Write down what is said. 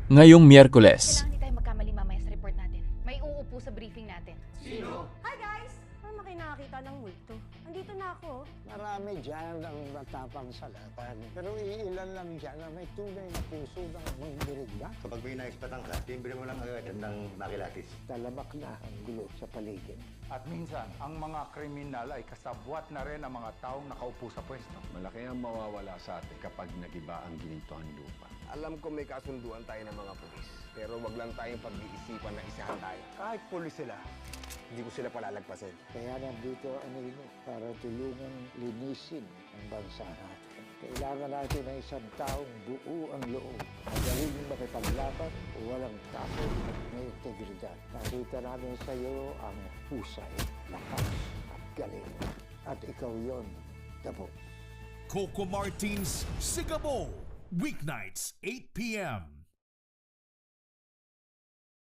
Ngayong Miyerkules, Kailangan hindi tayo magkamali mamaya sa report natin. May uupo sa briefing natin. Hi guys! Paano kayo nakakita ng multo? Andito na ako. Marami dyan ang matapang sa laban. Pero iilan lang dyan na may tunay na puso ng mangdirigma. Kapag may naispatang ka, timbili mo lang agad ng makilatis. Talamak na ang gulo sa paligid. At minsan, ang mga kriminal ay kasabwat na rin ang mga taong nakaupo sa pwesto. Malaki ang mawawala sa atin kapag nagiba ang ginintuang lupa. Alam ko may kasunduan tayo ng mga pulis, pero wag lang tayong pag-iisipan na isahan tayo. Kahit pulis sila, hindi ko sila palalagpasin. Kaya nandito ang ino para tulungan linisin ang bansa natin. Kailangan natin ng isang taong buo ang loob. Magaling makipaglaban, walang takot at may integridad. Nakita namin sa iyo ang husay, lakas at galing. At ikaw yon, Dabo. Coco Martins Sigabo, weeknights 8 p.m.